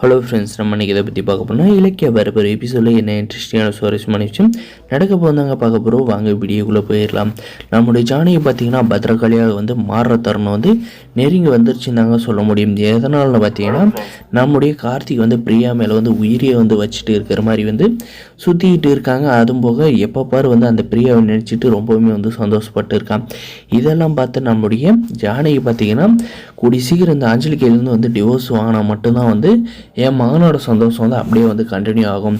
Hello friends, நம்ம இன்றைக்கி இதை பற்றி பார்க்க போனால் இலக்கிய வரப்போகிற எபிசோடில் என்ன இன்ட்ரெஸ்டிங்கான சுவாரஸ்யமான விஷயம் நடக்க போதாங்க பார்க்க போகிறோம். வாங்க வீடியோக்குள்ளே போயிடலாம். நம்முடைய ஜானகி பார்த்திங்கன்னா பத்திரகாளியாக மாறுற தருணம் நெருங்கி வந்துருச்சுன்னு தாங்க சொல்ல முடியும். எதனால்னு பார்த்தீங்கன்னா நம்முடைய கார்த்திக் பிரியா மேலே உயிரியை வச்சுட்டு இருக்கிற மாதிரி சுற்றிக்கிட்டு இருக்காங்க. அதுவும் போக எப்போ பாரு அந்த பிரியாவை நினச்சிட்டு ரொம்பவுமே சந்தோஷப்பட்டு இருக்கான். இதெல்லாம் பார்த்து நம்முடைய ஜானகி பார்த்திங்கன்னா கூடி சீக்கிரம் இந்த அஞ்சலி கையிலேருந்து டிவோர்ஸ் வாங்கினா மட்டும்தான் என் மகனோட சந்தோஷம் அப்படியே கண்டினியூ ஆகும்.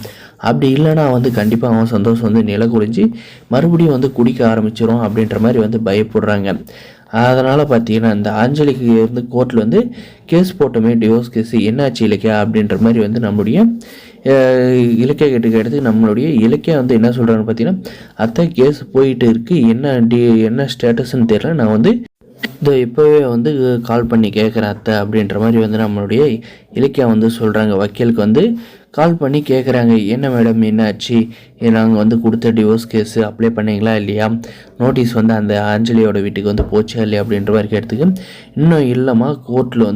அப்படி இல்லைனா கண்டிப்பாக அவன் சந்தோஷம் நிலை குறைஞ்சி மறுபடியும் குடிக்க ஆரம்பிச்சிடும் அப்படின்ற மாதிரி பயப்படுறாங்க. அதனால் பார்த்தீங்கன்னா இந்த அஞ்சலிக்கு கோர்ட்டில் கேஸ் போட்டோமே, டிவோர்ஸ் கேஸ் என்னாச்சு இலக்கியா அப்படின்ற மாதிரி நம்மளுடைய இலக்கிய கேட்டுக்கு நம்மளுடைய இலக்கியா என்ன சொல்கிறான்னு பார்த்தீங்கன்னா, அத்தை கேஸ் போயிட்டு இருக்குது, என்ன ஸ்டேட்டஸ்ன்னு தெரியல, நான் இப்போவே கால் பண்ணி கேட்குறேன் அத்தை அப்படின்ற மாதிரி நம்மளுடைய இலக்கியா சொல்கிறாங்க. வக்கீலுக்கு கால் பண்ணி கேட்குறாங்க, என்ன மேடம் என்னாச்சு, நாங்கள் கொடுத்த டிவோர்ஸ் கேஸு அப்ளை பண்ணிங்களா இல்லையா, நோட்டீஸ் அந்த அஞ்சலியோட வீட்டுக்கு போச்சா இல்லையா அப்படின்ற மாதிரி கேட்டதுக்கு, இன்னும் இல்லைம்மா, கோர்ட்டில்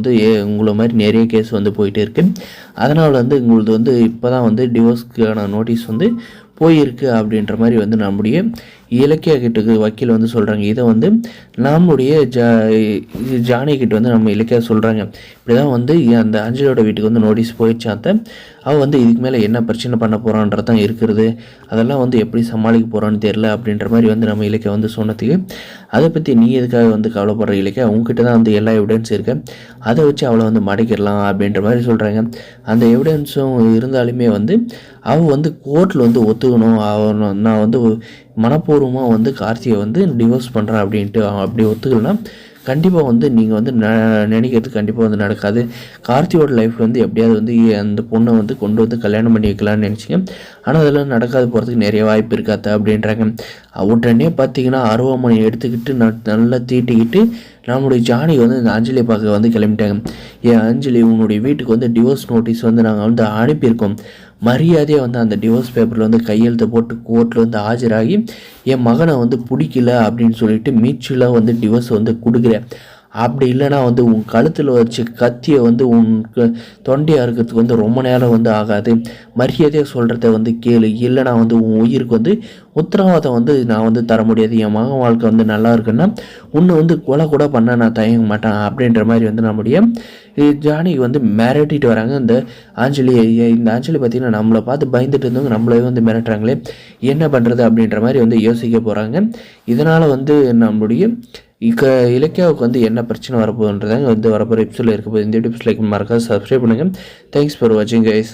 உங்களை மாதிரி நிறைய கேஸ் போயிட்டு இருக்குது, அதனால் உங்களது இப்போ தான் டிவோர்ஸ்க்கான நோட்டீஸ் போயிருக்கு அப்படின்ற மாதிரி நம்முடைய இலக்கிய கிட்டக்கு வக்கீல் சொல்கிறாங்க. இதை நம்முடைய ஜானகிட்ட நம்ம இலக்கியா சொல்கிறாங்க, இப்படி தான் அந்த அஞ்சலியோட வீட்டுக்கு நோட்டீஸ் போயிடுச்சாத்த, அவள் இதுக்கு மேலே என்ன பிரச்சனை பண்ண போகிறான்றது தான் இருக்கிறது, அதெல்லாம் எப்படி சமாளிக்க போகிறான்னு தெரில அப்படின்ற மாதிரி நம்ம இலக்கிய சொன்னதுக்கு, அதை பற்றி நீ எதுக்காக கவலைப்படுற இலக்கியா, உங்ககிட்ட தான் எல்லா எவிடன்ஸ் இருக்கு, அதை வச்சு அவளை மடக்கிடலாம் அப்படின்ற மாதிரி சொல்கிறாங்க. அந்த எவிடன்ஸும் இருந்தாலுமே அவள் கோர்ட்டில் ஒத்துக்கணும், நான் மனப்பூர்வமாக கார்த்தியை டிவோர்ஸ் பண்ணுறேன் அப்படின்ட்டு அப்படி ஒத்துக்கலன்னா கண்டிப்பாக நீங்கள் நினைக்கிறது கண்டிப்பாக நடக்காது. கார்த்தியோட லைஃப் எப்படியாவது அந்த பொண்ணை கொண்டு கல்யாணம் பண்ணி வைக்கலான்னு நினச்சிங்க, ஆனால் அதெல்லாம் நடக்காது போகிறதுக்கு நிறைய வாய்ப்பு இருக்காது அப்படின்றாங்க. உடனே பார்த்தீங்கன்னா அருவாமனை எடுத்துக்கிட்டு நல்லா தீட்டிக்கிட்டு நம்மளுடைய ஜானகி இந்த அஞ்சலியை பார்க்க கிளம்பிட்டாங்க. ஏன் அஞ்சலி, உன்னுடைய வீட்டுக்கு டிவோர்ஸ் நோட்டீஸ் நாங்கள் அனுப்பியிருக்கோம், மரியாதையாக அந்த டிவோர்ஸ் பேப்பரில் கையெழுத்தை போட்டு கோர்ட்டில் ஆஜராகி என் மகனை பிடிக்கல அப்படின்னு சொல்லிட்டு மீச்சுலாக டிவோர்ஸ் கொடுக்குறேன், அப்படி இல்லைனா உன் கழுத்தில் வச்சு கத்தியை உன் தொண்டையாக இருக்கிறதுக்கு ரொம்ப நேரம் ஆகாது, மரியாதையாக சொல்கிறத கேளு, இல்லைனா உன் உயிருக்கு உத்தரவாதம் நான் தர முடியாது, என் மகன் வாழ்க்கை நல்லா இருக்குன்னா உன்னை கொலை கூட பண்ண நான் தயங்க மாட்டேன் அப்படின்ற மாதிரி நம்முடைய ஜானகி மிரட்டிட்டு வராங்க. இந்த அஞ்சலி பார்த்திங்கன்னா நம்மளை பார்த்து பயந்துட்டு இருந்தவங்க நம்மளே மிரட்டுறாங்களே, என்ன பண்ணுறது அப்படின்ற மாதிரி யோசிக்க போகிறாங்க. இதனால் நம்மளுடைய இலக்கியாவுக்கு என்ன பிரச்சனை வரப்போகுதுன்றதாங்க வரப்போகிற எபிசோடில் இருக்க போகுது. இந்த எபிசோட் லைக் மறக்காது சப்ஸ்கிரைப் பண்ணுங்கள். தேங்க்ஸ் ஃபார் வாட்சிங் கைஸ்.